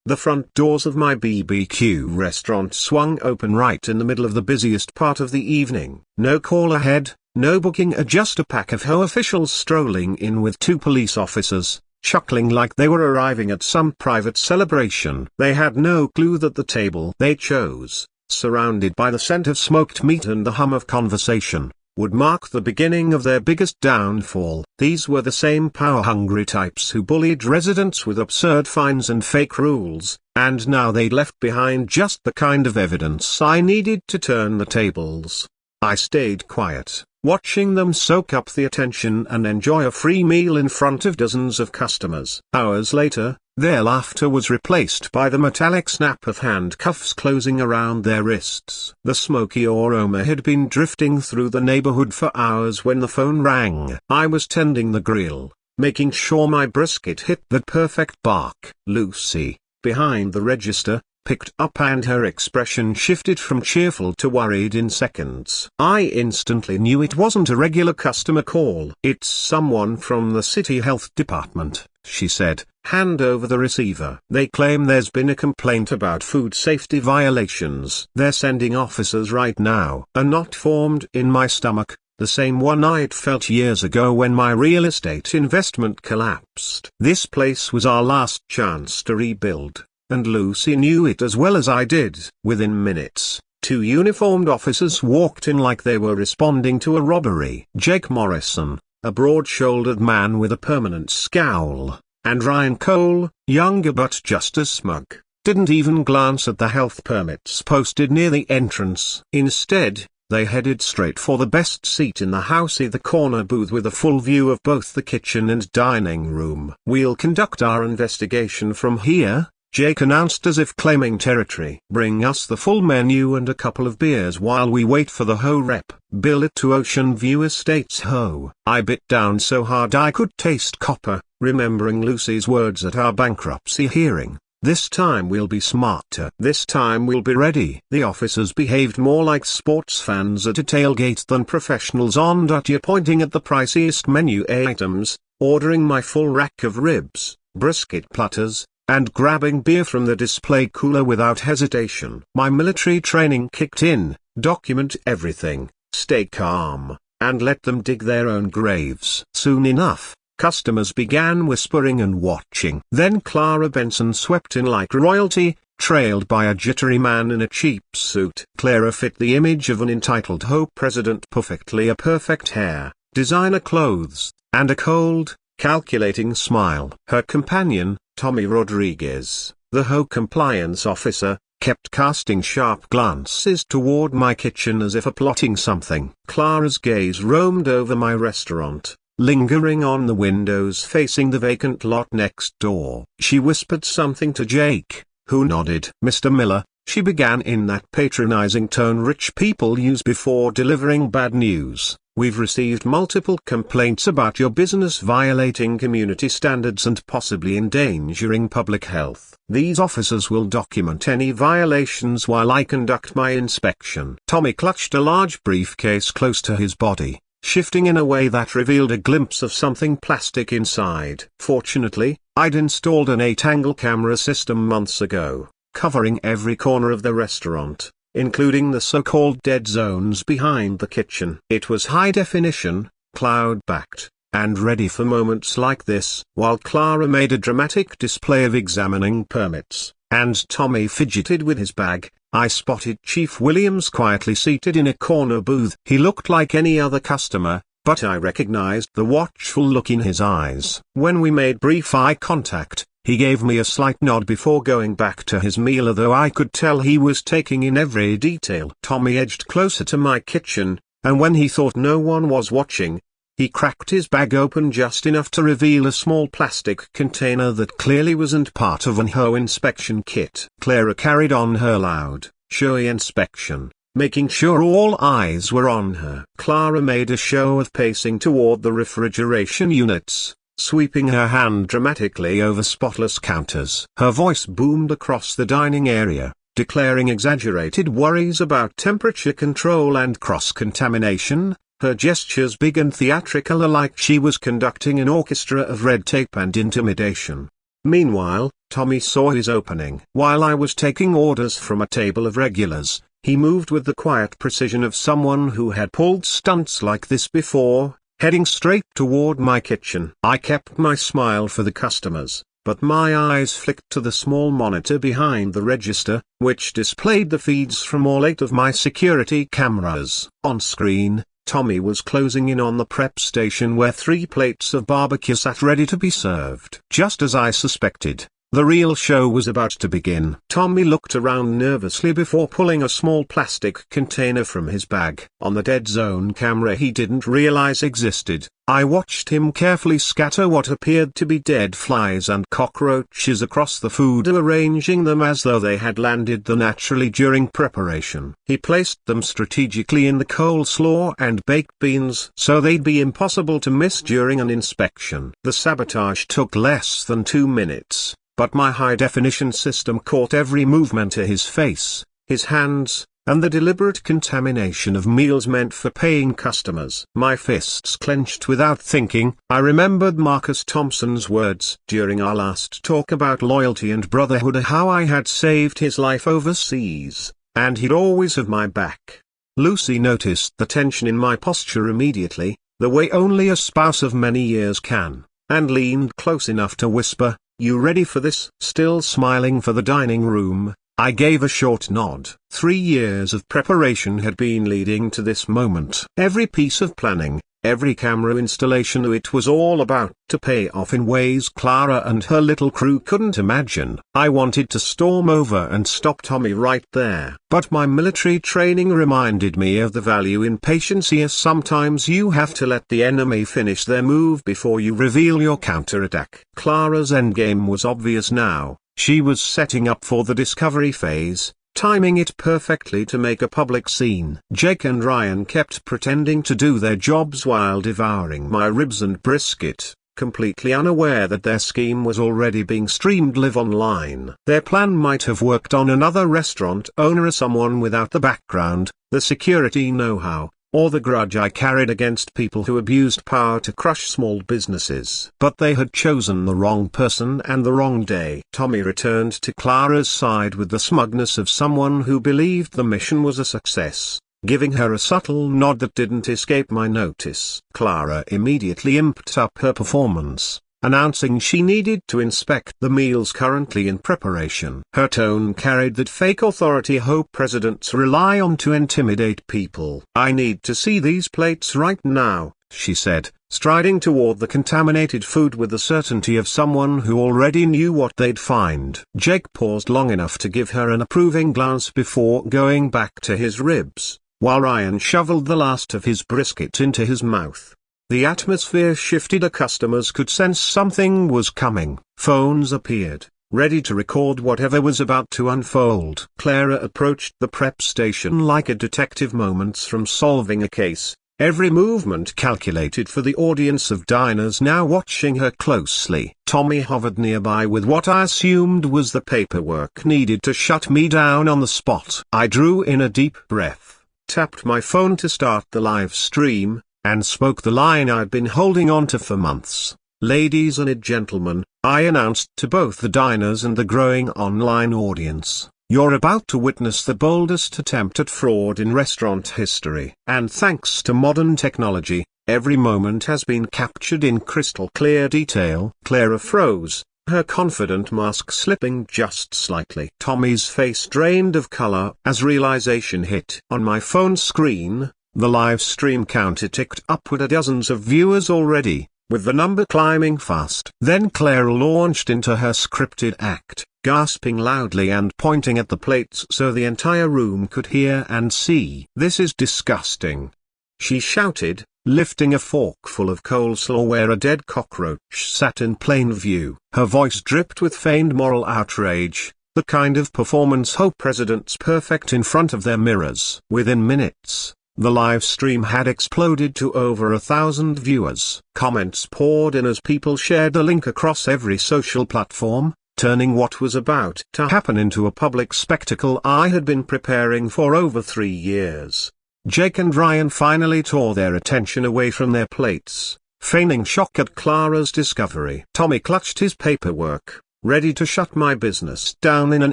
The front doors of my BBQ restaurant swung open right in the middle of the busiest part of the evening. No call ahead, no booking, just a pack of HOA officials strolling in with two police officers, chuckling like they were arriving at some private celebration. They had no clue that the table they chose, surrounded by the scent of smoked meat and the hum of conversation, would mark the beginning of their biggest downfall. These were the same power-hungry types who bullied residents with absurd fines and fake rules, and now they'd left behind just the kind of evidence I needed to turn the tables. I stayed quiet, watching them soak up the attention and enjoy a free meal in front of dozens of customers. Hours later, their laughter was replaced by the metallic snap of handcuffs closing around their wrists. The smoky aroma had been drifting through the neighborhood for hours when the phone rang. I was tending the grill, making sure my brisket hit that perfect bark. Lucy, behind the register, picked up and her expression shifted from cheerful to worried in seconds. I instantly knew it wasn't a regular customer call. "It's someone from the city health department," she said. "Hand over the receiver. They claim there's been a complaint about food safety violations. They're sending officers right now." A knot formed in my stomach, the same one I'd felt years ago when my real estate investment collapsed. This place was our last chance to rebuild, and Lucy knew it as well as I did. Within minutes, two uniformed officers walked in like they were responding to a robbery. Jake Morrison, a broad-shouldered man with a permanent scowl, and Ryan Cole, younger but just as smug, didn't even glance at the health permits posted near the entrance. Instead, they headed straight for the best seat in the house, the corner booth with a full view of both the kitchen and dining room. "We'll conduct our investigation from here," Jake announced as if claiming territory. "Bring us the full menu and a couple of beers while we wait for the HO rep. Bill it to Ocean View Estates HO." I bit down so hard I could taste copper, remembering Lucy's words at our bankruptcy hearing. "This time we'll be smarter. This time we'll be ready." The officers behaved more like sports fans at a tailgate than professionals on duty, pointing at the priciest menu items, ordering my full rack of ribs, brisket platters, and grabbing beer from the display cooler without hesitation. My military training kicked in: document everything, stay calm, and let them dig their own graves. Soon enough, customers began whispering and watching. Then Clara Benson swept in like royalty, trailed by a jittery man in a cheap suit. Clara fit the image of an entitled HO president perfectly: a perfect hair, designer clothes, and a cold, calculating smile. Her companion, Tommy Rodriguez, the HO compliance officer, kept casting sharp glances toward my kitchen as if plotting something. Clara's gaze roamed over my restaurant, lingering on the windows facing the vacant lot next door. She whispered something to Jake, who nodded. "Mr. Miller," she began in that patronizing tone rich people use before delivering bad news, "we've received multiple complaints about your business violating community standards and possibly endangering public health. These officers will document any violations while I conduct my inspection." Tommy clutched a large briefcase close to his body, shifting in a way that revealed a glimpse of something plastic inside. Fortunately, I'd installed an 8-angle camera system months ago, covering every corner of the restaurant, including the so-called dead zones behind the kitchen. It was high definition, cloud-backed, and ready for moments like this. While Clara made a dramatic display of examining permits, and Tommy fidgeted with his bag, I spotted Chief Williams quietly seated in a corner booth. He looked like any other customer, but I recognized the watchful look in his eyes. When we made brief eye contact, he gave me a slight nod before going back to his meal, although I could tell he was taking in every detail. Tommy edged closer to my kitchen, and when he thought no one was watching, he cracked his bag open just enough to reveal a small plastic container that clearly wasn't part of an HO inspection kit. Clara carried on her loud, showy inspection, making sure all eyes were on her. Clara made a show of pacing toward the refrigeration units, sweeping her hand dramatically over spotless counters. Her voice boomed across the dining area, declaring exaggerated worries about temperature control and cross-contamination, her gestures big and theatrical, like she was conducting an orchestra of red tape and intimidation. Meanwhile, Tommy saw his opening. While I was taking orders from a table of regulars, he moved with the quiet precision of someone who had pulled stunts like this before, heading straight toward my kitchen. I kept my smile for the customers, but my eyes flicked to the small monitor behind the register, which displayed the feeds from all 8 of my security cameras. On screen, Tommy was closing in on the prep station where 3 plates of barbecue sat ready to be served. Just as I suspected, the real show was about to begin. Tommy looked around nervously before pulling a small plastic container from his bag. On the dead zone camera he didn't realize existed, I watched him carefully scatter what appeared to be dead flies and cockroaches across the food, arranging them as though they had landed naturally during preparation. He placed them strategically in the coleslaw and baked beans so they'd be impossible to miss during an inspection. The sabotage took less than 2 minutes. But my high-definition system caught every movement of his face, his hands, and the deliberate contamination of meals meant for paying customers. My fists clenched without thinking. I remembered Marcus Thompson's words during our last talk about loyalty and brotherhood, how I had saved his life overseas, and he'd always have my back. Lucy noticed the tension in my posture immediately, the way only a spouse of many years can, and leaned close enough to whisper, "You ready for this?" Still smiling for the dining room, I gave a short nod. 3 years of preparation had been leading to this moment. Every piece of planning, every camera installation, it was all about to pay off in ways Clara and her little crew couldn't imagine. I wanted to storm over and stop Tommy right there, but my military training reminded me of the value in patience. Yes, sometimes you have to let the enemy finish their move before you reveal your counterattack. Clara's endgame was obvious now. She was setting up for the discovery phase, timing it perfectly to make a public scene. Jake and Ryan kept pretending to do their jobs while devouring my ribs and brisket, completely unaware that their scheme was already being streamed live online. Their plan might have worked on another restaurant owner or someone without the background, the security know-how, or the grudge I carried against people who abused power to crush small businesses. But they had chosen the wrong person and the wrong day. Tommy returned to Clara's side with the smugness of someone who believed the mission was a success, giving her a subtle nod that didn't escape my notice. Clara immediately imped up her performance, announcing she needed to inspect the meals currently in preparation. Her tone carried that fake authority presidents rely on to intimidate people. "I need to see these plates right now," she said, striding toward the contaminated food with the certainty of someone who already knew what they'd find. Jake paused long enough to give her an approving glance before going back to his ribs, while Ryan shoveled the last of his brisket into his mouth. The atmosphere shifted. The customers could sense something was coming. Phones appeared, ready to record whatever was about to unfold. Clara approached the prep station like a detective, moments from solving a case, every movement calculated for the audience of diners now watching her closely. Tommy hovered nearby with what I assumed was the paperwork needed to shut me down on the spot. I drew in a deep breath, tapped my phone to start the live stream, and spoke the line I'd been holding on to for months. "Ladies and gentlemen," I announced to both the diners and the growing online audience, "you're about to witness the boldest attempt at fraud in restaurant history. And thanks to modern technology, every moment has been captured in crystal clear detail." Clara froze, her confident mask slipping just slightly. Tommy's face drained of color as realization hit. On my phone screen, the live stream counter ticked upward at dozens of viewers already, with the number climbing fast. Then Clara launched into her scripted act, gasping loudly and pointing at the plates so the entire room could hear and see. "This is disgusting," she shouted, lifting a forkful of coleslaw where a dead cockroach sat in plain view. Her voice dripped with feigned moral outrage, the kind of performance presidents perfect in front of their mirrors. Within minutes, the live stream had exploded to over 1,000 viewers. Comments poured in as people shared the link across every social platform, turning what was about to happen into a public spectacle I had been preparing for over 3 years. Jake and Ryan finally tore their attention away from their plates, feigning shock at Clara's discovery. Tommy clutched his paperwork, ready to shut my business down in an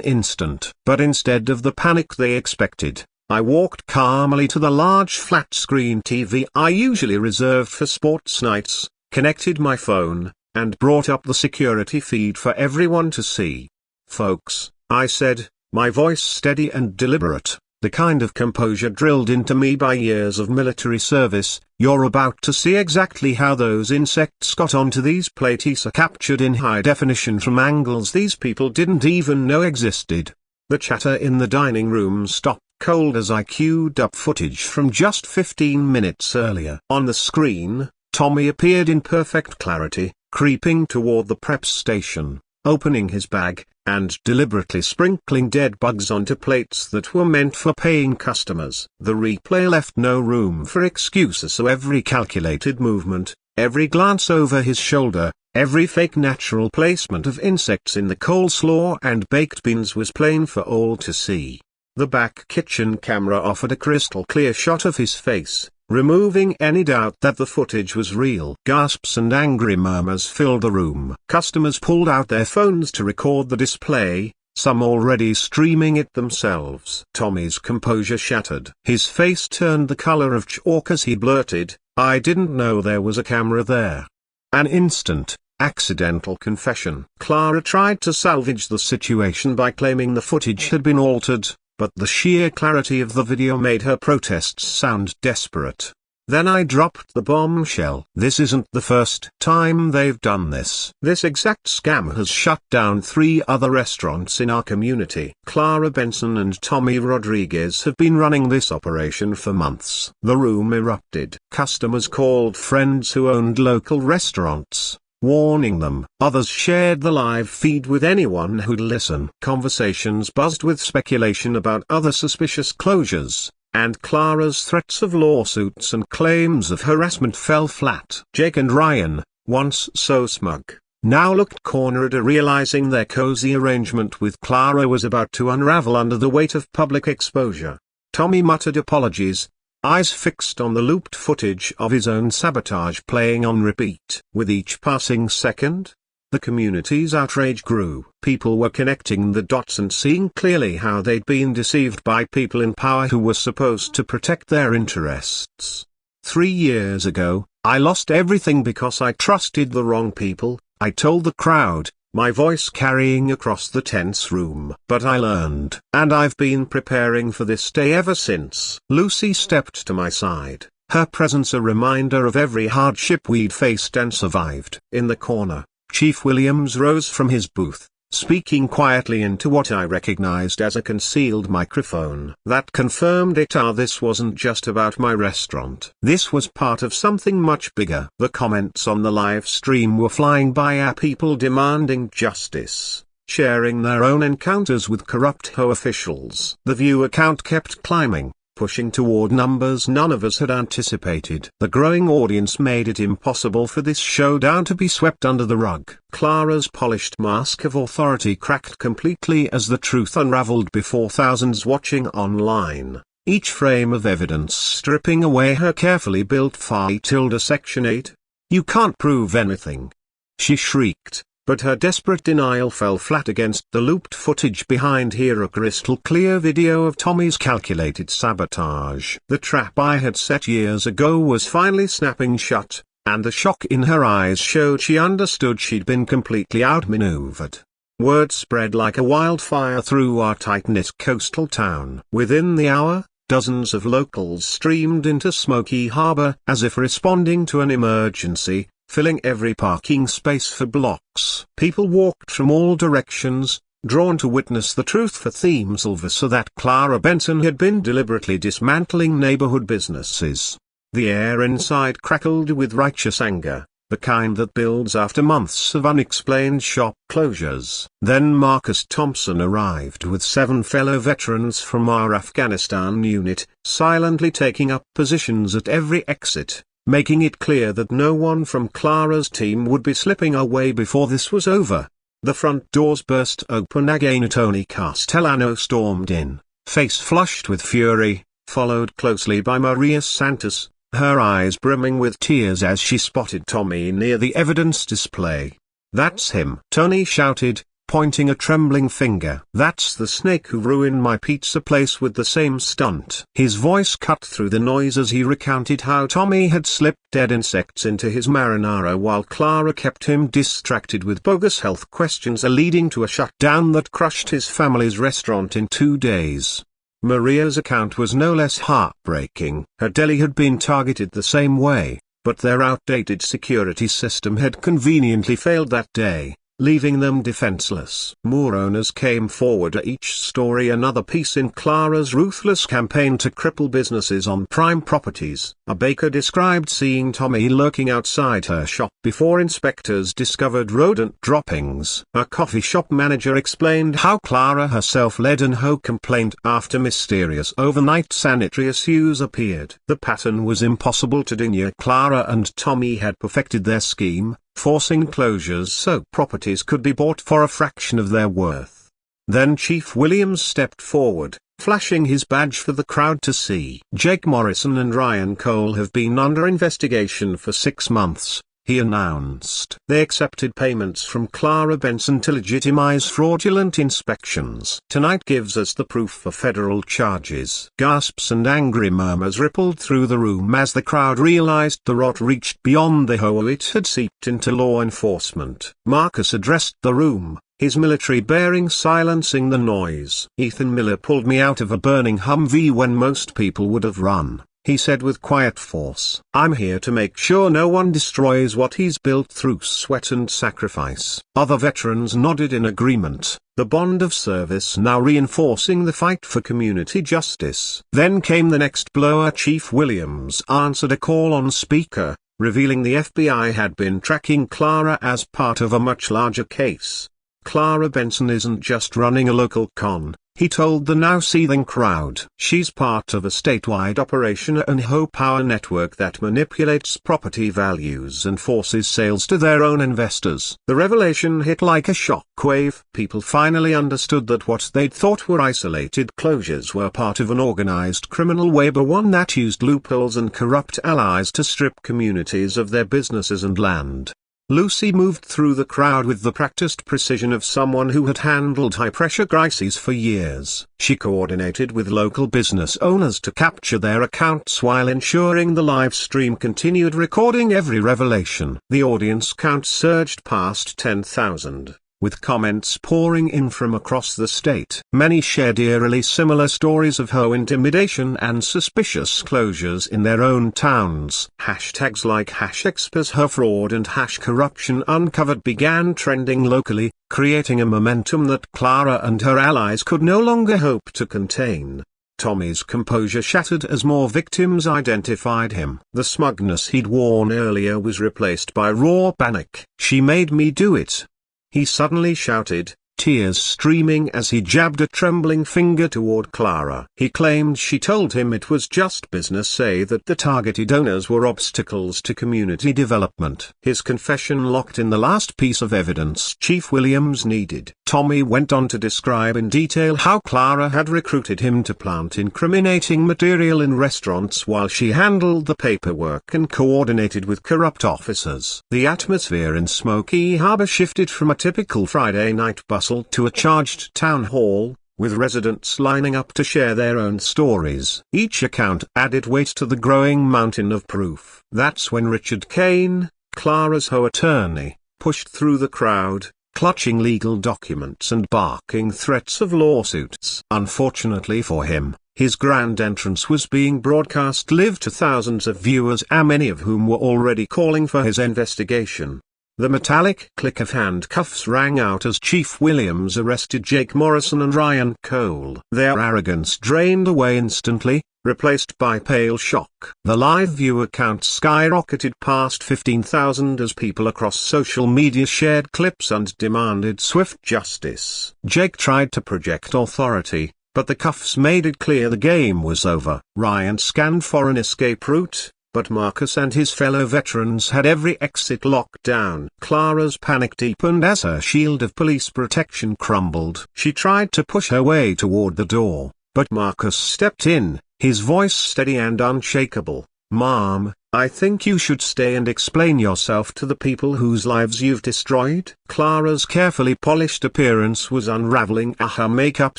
instant. But instead of the panic they expected, I walked calmly to the large flat-screen TV I usually reserved for sports nights, connected my phone, and brought up the security feed for everyone to see. "Folks," I said, my voice steady and deliberate, the kind of composure drilled into me by years of military service, "you're about to see exactly how those insects got onto these plates captured in high definition from angles these people didn't even know existed." The chatter in the dining room stopped cold as I queued up footage from just 15 minutes earlier. On the screen, Tommy appeared in perfect clarity, creeping toward the prep station, opening his bag, and deliberately sprinkling dead bugs onto plates that were meant for paying customers. The replay left no room for excuses, so every calculated movement, every glance over his shoulder, every fake natural placement of insects in the coleslaw and baked beans was plain for all to see. The back kitchen camera offered a crystal clear shot of his face, removing any doubt that the footage was real. Gasps and angry murmurs filled the room. Customers pulled out their phones to record the display, some already streaming it themselves. Tommy's composure shattered. His face turned the color of chalk as he blurted, "I didn't know there was a camera there." An instant, accidental confession. Clara tried to salvage the situation by claiming the footage had been altered, but the sheer clarity of the video made her protests sound desperate. Then I dropped the bombshell. "This isn't the first time they've done this. This exact scam has shut down 3 other restaurants in our community. Clara Benson and Tommy Rodriguez have been running this operation for months." The room erupted. Customers called friends who owned local restaurants, warning them. Others shared the live feed with anyone who'd listen. Conversations buzzed with speculation about other suspicious closures, and Clara's threats of lawsuits and claims of harassment fell flat. Jake and Ryan, once so smug, now looked cornered, realizing their cozy arrangement with Clara was about to unravel under the weight of public exposure. Tommy muttered apologies, eyes fixed on the looped footage of his own sabotage playing on repeat. With each passing second, the community's outrage grew. People were connecting the dots and seeing clearly how they'd been deceived by people in power who were supposed to protect their interests. 3 years ago, I lost everything because I trusted the wrong people, I told the crowd, my voice carrying across the tense room. But I learned. And I've been preparing for this day ever since. Lucy stepped to my side, her presence a reminder of every hardship we'd faced and survived. In the corner, Chief Williams rose from his booth, speaking quietly into what I recognized as a concealed microphone. That confirmed it. This wasn't just about my restaurant. This was part of something much bigger. The comments on the live stream were flying by, people demanding justice, sharing their own encounters with corrupt HOA officials. The viewer count kept climbing, pushing toward numbers none of us had anticipated. The growing audience made it impossible for this showdown to be swept under the rug. Clara's polished mask of authority cracked completely as the truth unraveled before thousands watching online, each frame of evidence stripping away her carefully built Section 8. "You can't prove anything," she shrieked. But her desperate denial fell flat against the looped footage behind her, a crystal-clear video of Tommy's calculated sabotage. The trap I had set years ago was finally snapping shut, and the shock in her eyes showed she understood she'd been completely outmaneuvered. Word spread like a wildfire through our tight-knit coastal town. Within the hour, dozens of locals streamed into Smoky Harbor as if responding to an emergency, filling every parking space for blocks. People walked from all directions, drawn to witness the truth for themselves, so that Clara Benson had been deliberately dismantling neighborhood businesses. The air inside crackled with righteous anger, the kind that builds after months of unexplained shop closures. Then Marcus Thompson arrived with 7 fellow veterans from our Afghanistan unit, silently taking up positions at every exit, making it clear that no one from Clara's team would be slipping away before this was over. The front doors burst open again. Tony Castellano stormed in, face flushed with fury, followed closely by Maria Santos, her eyes brimming with tears as she spotted Tommy near the evidence display. "That's him!" Tony shouted, pointing a trembling finger. "That's the snake who ruined my pizza place with the same stunt." His voice cut through the noise as he recounted how Tommy had slipped dead insects into his marinara while Clara kept him distracted with bogus health questions, leading to a shutdown that crushed his family's restaurant in 2 days. Maria's account was no less heartbreaking. Her deli had been targeted the same way, but their outdated security system had conveniently failed that day, leaving them defenseless. More owners came forward, each story another piece in Clara's ruthless campaign to cripple businesses on prime properties. A baker described seeing Tommy lurking outside her shop before inspectors discovered rodent droppings. A coffee shop manager explained how Clara herself led an HOA complaint after mysterious overnight sanitary issues appeared. The pattern was impossible to deny. Clara and Tommy had perfected their scheme, forcing closures so properties could be bought for a fraction of their worth. Then Chief Williams stepped forward, flashing his badge for the crowd to see. "Jake Morrison and Ryan Cole have been under investigation for 6 months," he announced. "They accepted payments from Clara Benson to legitimize fraudulent inspections. Tonight gives us the proof for federal charges." Gasps and angry murmurs rippled through the room as the crowd realized the rot reached beyond the HOA. It had seeped into law enforcement. Marcus addressed the room, his military bearing silencing the noise. "Ethan Miller pulled me out of a burning Humvee when most people would have run," he said with quiet force. "I'm here to make sure no one destroys what he's built through sweat and sacrifice." Other veterans nodded in agreement, the bond of service now reinforcing the fight for community justice. Then came the next blow. Chief Williams answered a call on speaker, revealing the FBI had been tracking Clara as part of a much larger case. "Clara Benson isn't just running a local con," he told the now seething crowd. "She's part of a statewide operation and HOA power network that manipulates property values and forces sales to their own investors." The revelation hit like a shockwave. People finally understood that what they'd thought were isolated closures were part of an organized criminal web, one that used loopholes and corrupt allies to strip communities of their businesses and land. Lucy moved through the crowd with the practiced precision of someone who had handled high-pressure crises for years. She coordinated with local business owners to capture their accounts while ensuring the live stream continued recording every revelation. The audience count surged past 10,000. With comments pouring in from across the state. Many shared eerily similar stories of HOA intimidation and suspicious closures in their own towns. Hashtags like #expose fraud and #corruption uncovered began trending locally, creating a momentum that Clara and her allies could no longer hope to contain. Tommy's composure shattered as more victims identified him. The smugness he'd worn earlier was replaced by raw panic. "She made me do it," he suddenly shouted, tears streaming as he jabbed a trembling finger toward Clara. He claimed she told him it was just business, say that the targeted owners were obstacles to community development. His confession locked in the last piece of evidence Chief Williams needed. Tommy went on to describe in detail how Clara had recruited him to plant incriminating material in restaurants while she handled the paperwork and coordinated with corrupt officers. The atmosphere in Smoky Harbor shifted from a typical Friday night bustle to a charged town hall, with residents lining up to share their own stories. Each account added weight to the growing mountain of proof. That's when Richard Kane, Clara's HOA attorney, pushed through the crowd, clutching legal documents and barking threats of lawsuits. Unfortunately for him, his grand entrance was being broadcast live to thousands of viewers, many of whom were already calling for his investigation. The metallic click of handcuffs rang out as Chief Williams arrested Jake Morrison and Ryan Cole. Their arrogance drained away instantly, replaced by pale shock. The live viewer count skyrocketed past 15,000 as people across social media shared clips and demanded swift justice. Jake tried to project authority, but the cuffs made it clear the game was over. Ryan scanned for an escape route, but Marcus and his fellow veterans had every exit locked down. Clara's panic deepened as her shield of police protection crumbled. She tried to push her way toward the door, but Marcus stepped in, his voice steady and unshakable. "Mom, I think you should stay and explain yourself to the people whose lives you've destroyed." Clara's carefully polished appearance was unraveling, her makeup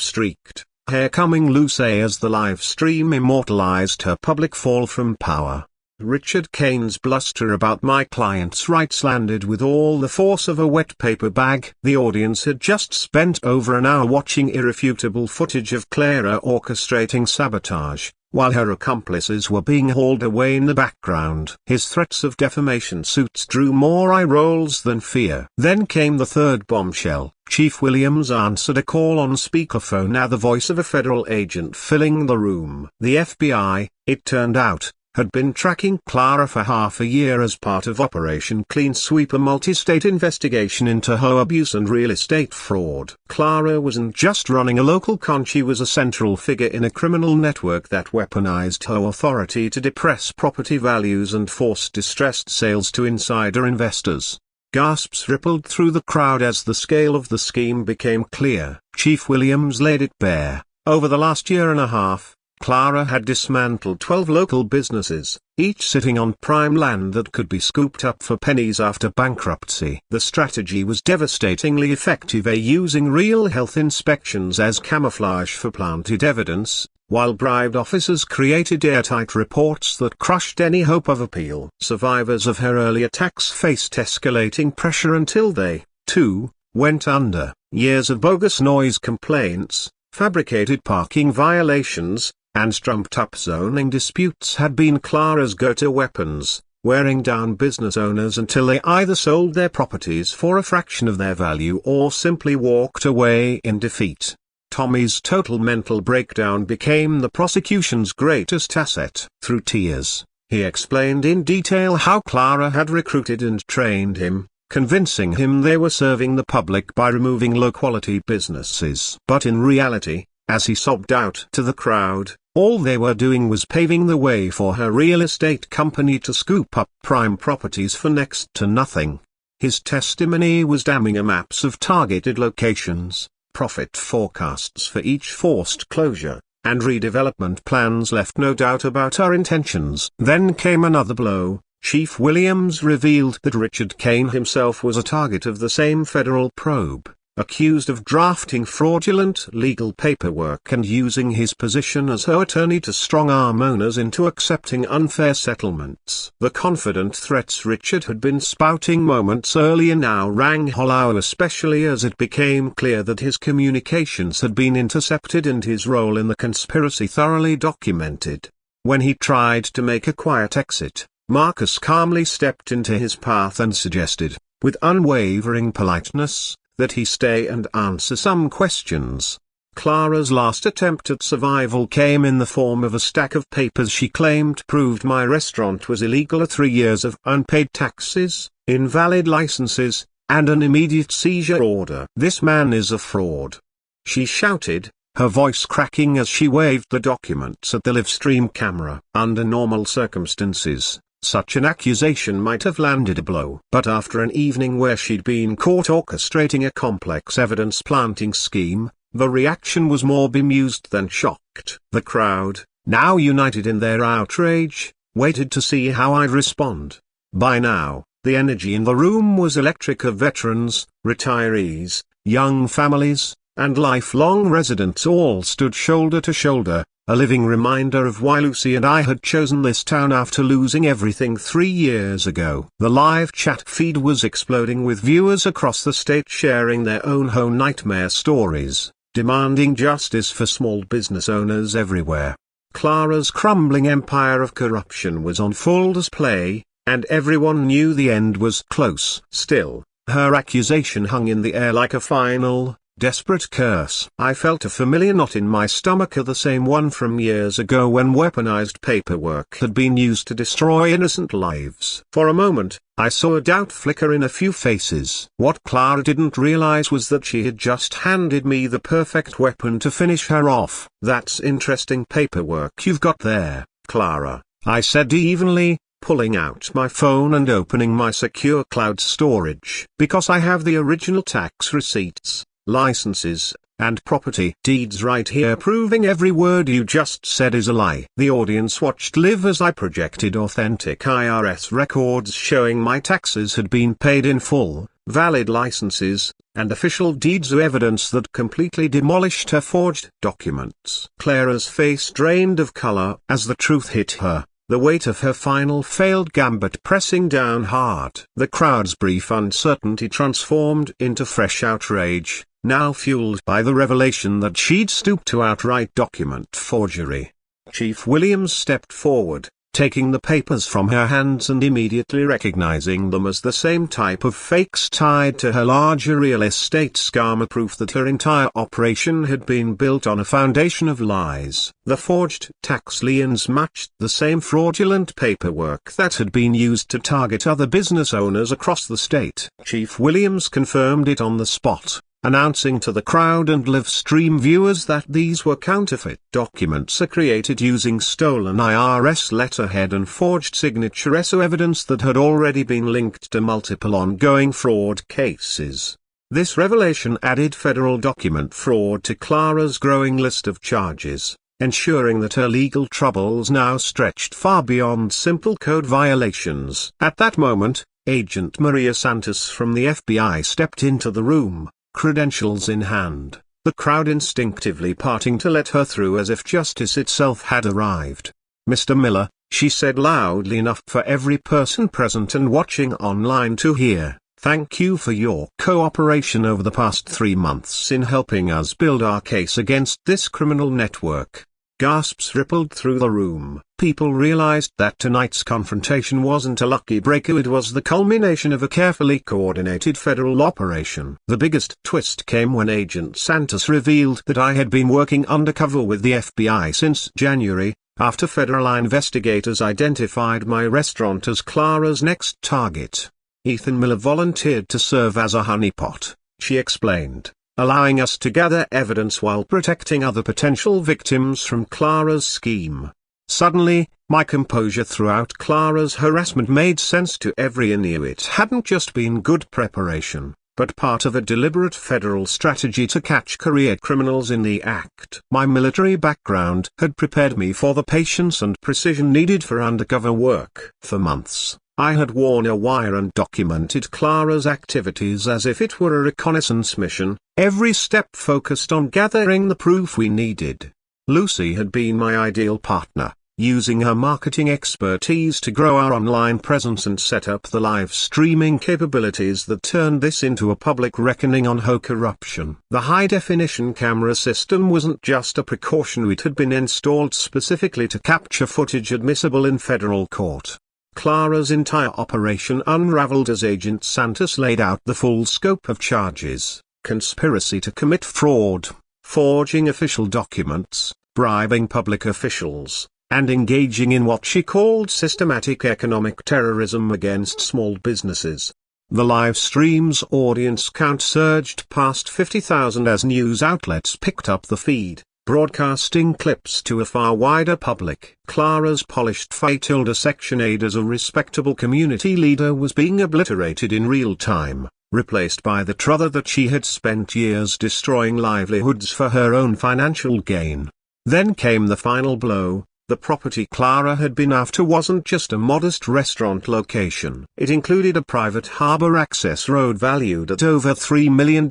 streaked, hair coming loose as the live stream immortalized her public fall from power. Richard Kane's bluster about my client's rights landed with all the force of a wet paper bag. The audience had just spent over an hour watching irrefutable footage of Clara orchestrating sabotage, while her accomplices were being hauled away in the background. His threats of defamation suits drew more eye rolls than fear. Then came the third bombshell. Chief Williams answered a call on speakerphone, now the voice of a federal agent filling the room. The FBI, it turned out, had been tracking Clara for half a year as part of Operation Clean Sweep, a multi-state investigation into HOA abuse and real estate fraud. Clara wasn't just running a local con, she was a central figure in a criminal network that weaponized HOA authority to depress property values and force distressed sales to insider investors. Gasps rippled through the crowd as the scale of the scheme became clear. Chief Williams laid it bare. Over the last year and a half, Clara had dismantled 12 local businesses, each sitting on prime land that could be scooped up for pennies after bankruptcy. The strategy was devastatingly effective, using real health inspections as camouflage for planted evidence, while bribed officers created airtight reports that crushed any hope of appeal. Survivors of her early attacks faced escalating pressure until they, too, went under. Years of bogus noise complaints, fabricated parking violations, and trumped-up zoning disputes had been Clara's go-to weapons, wearing down business owners until they either sold their properties for a fraction of their value or simply walked away in defeat. Tommy's total mental breakdown became the prosecution's greatest asset. Through tears, he explained in detail how Clara had recruited and trained him, convincing him they were serving the public by removing low-quality businesses. But in reality, as he sobbed out to the crowd, all they were doing was paving the way for her real estate company to scoop up prime properties for next to nothing. His testimony was damning. Maps of targeted locations, profit forecasts for each forced closure, and redevelopment plans left no doubt about her intentions. Then came another blow. Chief Williams revealed that Richard Kane himself was a target of the same federal probe, accused of drafting fraudulent legal paperwork and using his position as her attorney to strong-arm owners into accepting unfair settlements. The confident threats Richard had been spouting moments earlier now rang hollow, especially as it became clear that his communications had been intercepted and his role in the conspiracy thoroughly documented. When he tried to make a quiet exit, Marcus calmly stepped into his path and suggested, with unwavering politeness, that he stay and answer some questions. Clara's last attempt at survival came in the form of a stack of papers she claimed proved my restaurant was illegal, 3 years of unpaid taxes, invalid licenses, and an immediate seizure order. "This man is a fraud," she shouted, her voice cracking as she waved the documents at the live-stream camera. Under normal circumstances, such an accusation might have landed a blow. But after an evening where she'd been caught orchestrating a complex evidence-planting scheme, the reaction was more bemused than shocked. The crowd, now united in their outrage, waited to see how I'd respond. By now, the energy in the room was electric, of veterans, retirees, young families, and lifelong residents all stood shoulder to shoulder, a living reminder of why Lucy and I had chosen this town after losing everything 3 years ago. The live chat feed was exploding with viewers across the state sharing their own home nightmare stories, demanding justice for small business owners everywhere. Clara's crumbling empire of corruption was on full display, and everyone knew the end was close. Still, her accusation hung in the air like a final, desperate curse. I felt a familiar knot in my stomach, the same one from years ago when weaponized paperwork had been used to destroy innocent lives. For a moment, I saw a doubt flicker in a few faces. What Clara didn't realize was that she had just handed me the perfect weapon to finish her off. "That's interesting paperwork you've got there, Clara," I said evenly, pulling out my phone and opening my secure cloud storage. "Because I have the original tax receipts, licenses, and property deeds right here proving every word you just said is a lie. The audience watched live as I projected authentic IRS records showing my taxes had been paid in full, valid licenses, and official deeds of evidence that completely demolished her forged documents. Clara's face drained of color as the truth hit her, the weight of her final failed gambit pressing down hard. The crowd's brief uncertainty transformed into fresh outrage, now fueled by the revelation that she'd stooped to outright document forgery. Chief Williams stepped forward, taking the papers from her hands and immediately recognizing them as the same type of fakes tied to her larger real estate scam, proof that her entire operation had been built on a foundation of lies. The forged tax liens matched the same fraudulent paperwork that had been used to target other business owners across the state. Chief Williams confirmed it on the spot, announcing to the crowd and live stream viewers that these were counterfeit documents created using stolen IRS letterhead and forged signature as evidence that had already been linked to multiple ongoing fraud cases. This revelation added federal document fraud to Clara's growing list of charges, ensuring that her legal troubles now stretched far beyond simple code violations. At that moment, Agent Maria Santos from the FBI stepped into the room, credentials in hand, the crowd instinctively parting to let her through as if justice itself had arrived. "Mr. Miller," she said loudly enough for every person present and watching online to hear, "thank you for your cooperation over the past 3 months in helping us build our case against this criminal network." Gasps rippled through the room. People realized that tonight's confrontation wasn't a lucky break, it was the culmination of a carefully coordinated federal operation. The biggest twist came when Agent Santos revealed that I had been working undercover with the FBI since January, after federal investigators identified my restaurant as Clara's next target. Ethan Miller volunteered to serve as a honeypot, she explained, allowing us to gather evidence while protecting other potential victims from Clara's scheme. Suddenly, my composure throughout Clara's harassment made sense to everyone. It hadn't just been good preparation, but part of a deliberate federal strategy to catch career criminals in the act. My military background had prepared me for the patience and precision needed for undercover work. For months, I had worn a wire and documented Clara's activities as if it were a reconnaissance mission, every step focused on gathering the proof we needed. Lucy had been my ideal partner, using her marketing expertise to grow our online presence and set up the live streaming capabilities that turned this into a public reckoning on HOA corruption. The high-definition camera system wasn't just a precaution, it had been installed specifically to capture footage admissible in federal court. Clara's entire operation unraveled as Agent Santos laid out the full scope of charges: conspiracy to commit fraud, forging official documents, bribing public officials, and engaging in what she called systematic economic terrorism against small businesses. The live stream's audience count surged past 50,000 as news outlets picked up the feed, broadcasting clips to a far wider public. Clara's polished Fatilda Section 8 as a respectable community leader was being obliterated in real time, replaced by the truther that she had spent years destroying livelihoods for her own financial gain. Then came the final blow. The property Clara had been after wasn't just a modest restaurant location. It included a private harbor access road valued at over $3 million,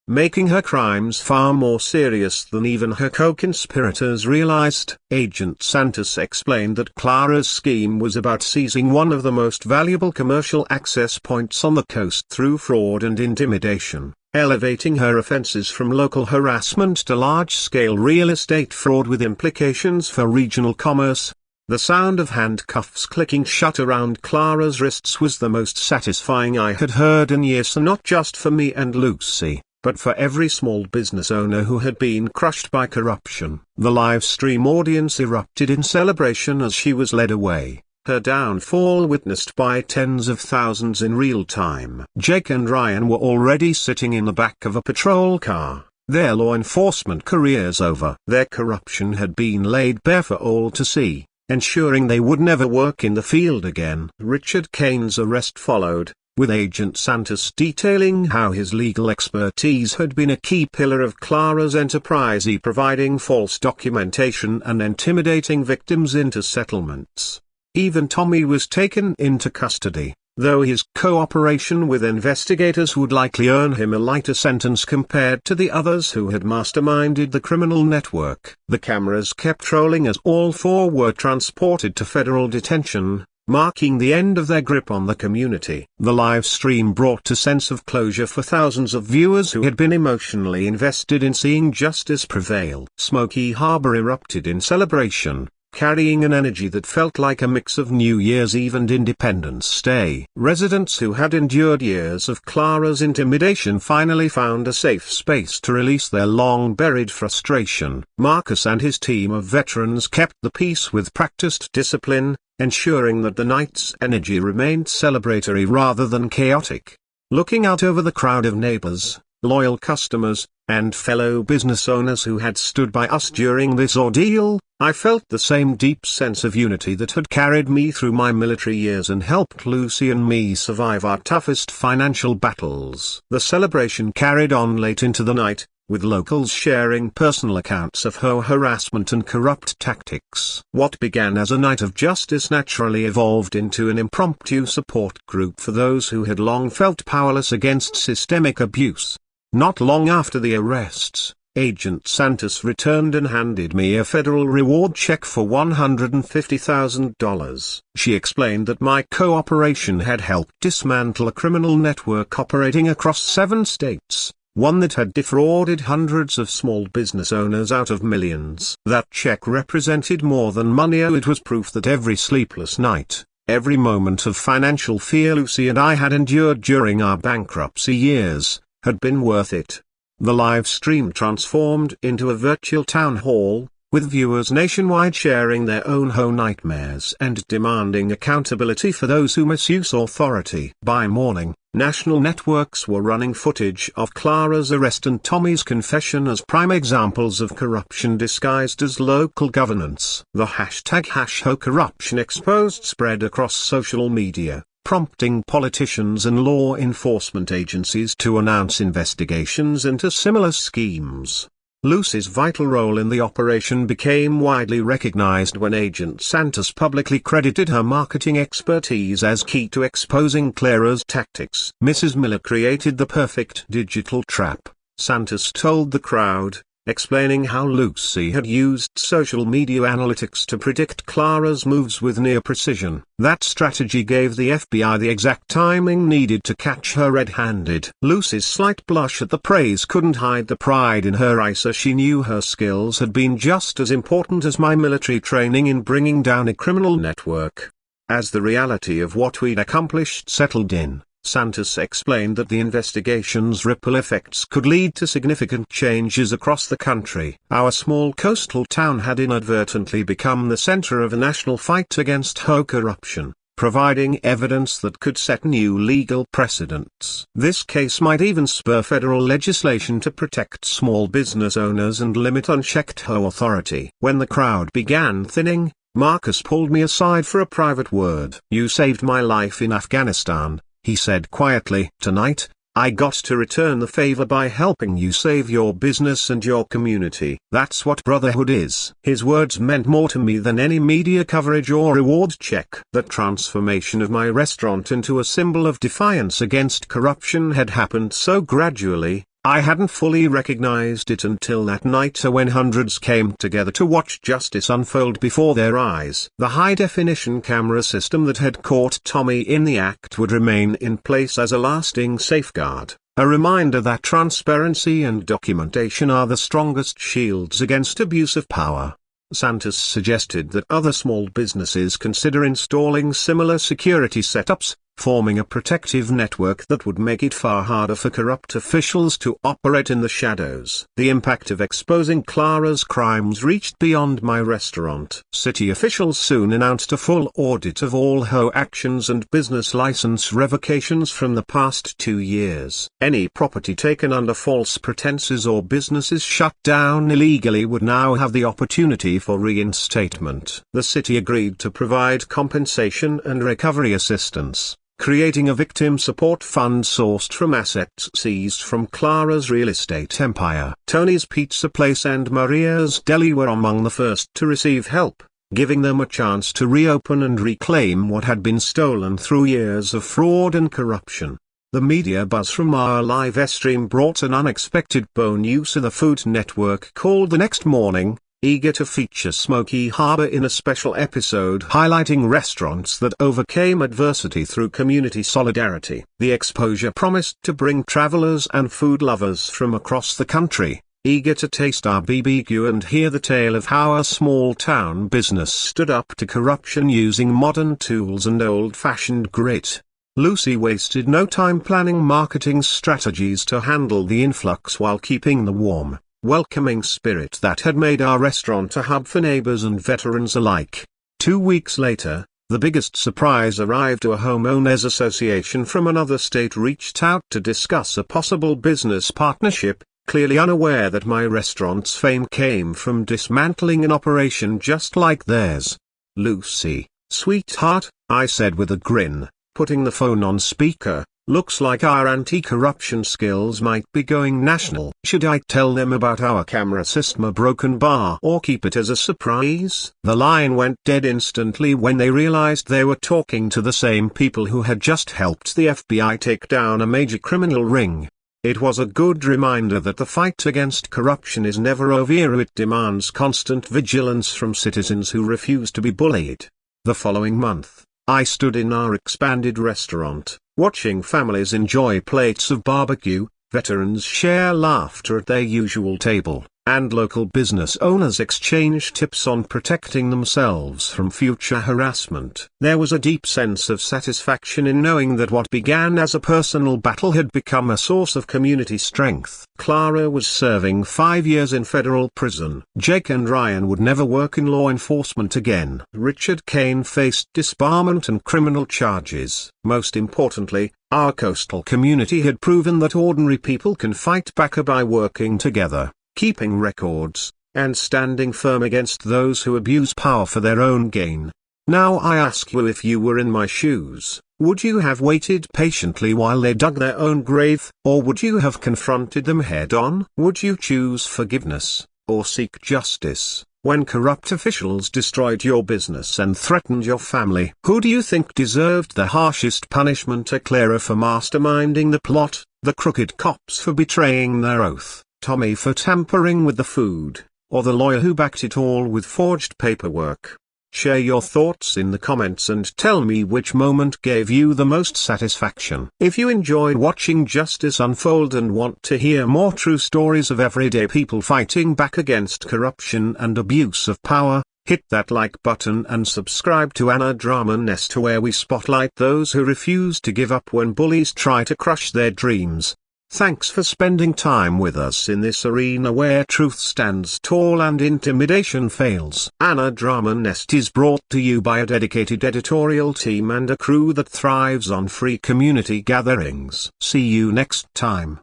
making her crimes far more serious than even her co-conspirators realized. Agent Santos explained that Clara's scheme was about seizing one of the most valuable commercial access points on the coast through fraud and intimidation, elevating her offenses from local harassment to large-scale real estate fraud with implications for regional commerce. The sound of handcuffs clicking shut around Clara's wrists was the most satisfying I had heard in years, and not just for me and Lucy, but for every small business owner who had been crushed by corruption. The live stream audience erupted in celebration as she was led away, her downfall witnessed by tens of thousands in real time. Jake and Ryan were already sitting in the back of a patrol car, their law enforcement careers over. Their corruption had been laid bare for all to see, ensuring they would never work in the field again. Richard Kane's arrest followed, with Agent Santos detailing how his legal expertise had been a key pillar of Clara's enterprise, providing false documentation and intimidating victims into settlements. Even Tommy was taken into custody, though his cooperation with investigators would likely earn him a lighter sentence compared to the others who had masterminded the criminal network. The cameras kept rolling as all four were transported to federal detention, marking the end of their grip on the community. The live stream brought a sense of closure for thousands of viewers who had been emotionally invested in seeing justice prevail. Smoky Harbor erupted in celebration, carrying an energy that felt like a mix of New Year's Eve and Independence Day. Residents who had endured years of Clara's intimidation finally found a safe space to release their long-buried frustration. Marcus and his team of veterans kept the peace with practiced discipline, ensuring that the night's energy remained celebratory rather than chaotic. Looking out over the crowd of neighbors, loyal customers, and fellow business owners who had stood by us during this ordeal, I felt the same deep sense of unity that had carried me through my military years and helped Lucy and me survive our toughest financial battles. The celebration carried on late into the night, with locals sharing personal accounts of HOA harassment and corrupt tactics. What began as a night of justice naturally evolved into an impromptu support group for those who had long felt powerless against systemic abuse. Not long after the arrests, Agent Santos returned and handed me a federal reward check for $150,000. She explained that my cooperation had helped dismantle a criminal network operating across 7 states, one that had defrauded hundreds of small business owners out of millions. That check represented more than money. It was proof that every sleepless night, every moment of financial fear Lucy and I had endured during our bankruptcy years, had been worth it. The live stream transformed into a virtual town hall, with viewers nationwide sharing their own HOA nightmares and demanding accountability for those who misuse authority. By morning, national networks were running footage of Clara's arrest and Tommy's confession as prime examples of corruption disguised as local governance. The hashtag #HoCorruption exposed spread across social media, prompting politicians and law enforcement agencies to announce investigations into similar schemes. Lucy's vital role in the operation became widely recognized when Agent Santos publicly credited her marketing expertise as key to exposing Clara's tactics. Mrs. Miller created the perfect digital trap, Santos told the crowd, explaining how Lucy had used social media analytics to predict Clara's moves with near precision. That strategy gave the FBI the exact timing needed to catch her red-handed. Lucy's slight blush at the praise couldn't hide the pride in her eyes, as she knew her skills had been just as important as my military training in bringing down a criminal network. As the reality of what we'd accomplished settled in, Santos explained that the investigation's ripple effects could lead to significant changes across the country. Our small coastal town had inadvertently become the center of a national fight against HOA corruption, providing evidence that could set new legal precedents. This case might even spur federal legislation to protect small business owners and limit unchecked HOA authority. When the crowd began thinning, Marcus pulled me aside for a private word. "You saved my life in Afghanistan," he said quietly. "Tonight, I got to return the favor by helping you save your business and your community. That's what brotherhood is." His words meant more to me than any media coverage or reward check. The transformation of my restaurant into a symbol of defiance against corruption had happened so gradually, I hadn't fully recognized it until that night when hundreds came together to watch justice unfold before their eyes. The high-definition camera system that had caught Tommy in the act would remain in place as a lasting safeguard, a reminder that transparency and documentation are the strongest shields against abuse of power. Santos suggested that other small businesses consider installing similar security setups, forming a protective network that would make it far harder for corrupt officials to operate in the shadows. The impact of exposing Clara's crimes reached beyond my restaurant. City officials soon announced a full audit of all HOA actions and business license revocations from the past 2 years. Any property taken under false pretenses or businesses shut down illegally would now have the opportunity for reinstatement. The city agreed to provide compensation and recovery assistance, creating a victim support fund sourced from assets seized from Clara's real estate empire. Tony's Pizza Place and Maria's Deli were among the first to receive help, giving them a chance to reopen and reclaim what had been stolen through years of fraud and corruption. The media buzz from our live stream brought an unexpected bonus. The Food Network called the next morning, eager to feature Smoky Harbor in a special episode highlighting restaurants that overcame adversity through community solidarity. The exposure promised to bring travelers and food lovers from across the country, eager to taste our BBQ and hear the tale of how a small-town business stood up to corruption using modern tools and old-fashioned grit. Lucy wasted no time planning marketing strategies to handle the influx while keeping the warm, welcoming spirit that had made our restaurant a hub for neighbors and veterans alike. 2 weeks later, the biggest surprise arrived. A homeowners association from another state reached out to discuss a possible business partnership, clearly unaware that my restaurant's fame came from dismantling an operation just like theirs. "Lucy, sweetheart," I said with a grin, putting the phone on speaker, "looks like our anti-corruption skills might be going national. Should I tell them about our camera system, a broken bar, or keep it as a surprise?" The line went dead instantly when they realized they were talking to the same people who had just helped the FBI take down a major criminal ring. It was a good reminder that the fight against corruption is never over. It demands constant vigilance from citizens who refuse to be bullied. The following month, I stood in our expanded restaurant, watching families enjoy plates of barbecue, veterans share laughter at their usual table, and local business owners exchange tips on protecting themselves from future harassment. There was a deep sense of satisfaction in knowing that what began as a personal battle had become a source of community strength. Clara was serving 5 years in federal prison. Jake and Ryan would never work in law enforcement again. Richard Kane faced disbarment and criminal charges. Most importantly, our coastal community had proven that ordinary people can fight back by working together, keeping records, and standing firm against those who abuse power for their own gain. Now I ask you, if you were in my shoes, would you have waited patiently while they dug their own grave, or would you have confronted them head-on? Would you choose forgiveness, or seek justice, when corrupt officials destroyed your business and threatened your family? Who do you think deserved the harshest punishment? A Clara for masterminding the plot, the crooked cops for betraying their oath, Tommy for tampering with the food, or the lawyer who backed it all with forged paperwork? Share your thoughts in the comments and tell me which moment gave you the most satisfaction. If you enjoyed watching justice unfold and want to hear more true stories of everyday people fighting back against corruption and abuse of power, hit that like button and subscribe to Anna Drama Nest, where we spotlight those who refuse to give up when bullies try to crush their dreams. Thanks for spending time with us in this arena where truth stands tall and intimidation fails. Anna Drama Nest is brought to you by a dedicated editorial team and a crew that thrives on free community gatherings. See you next time.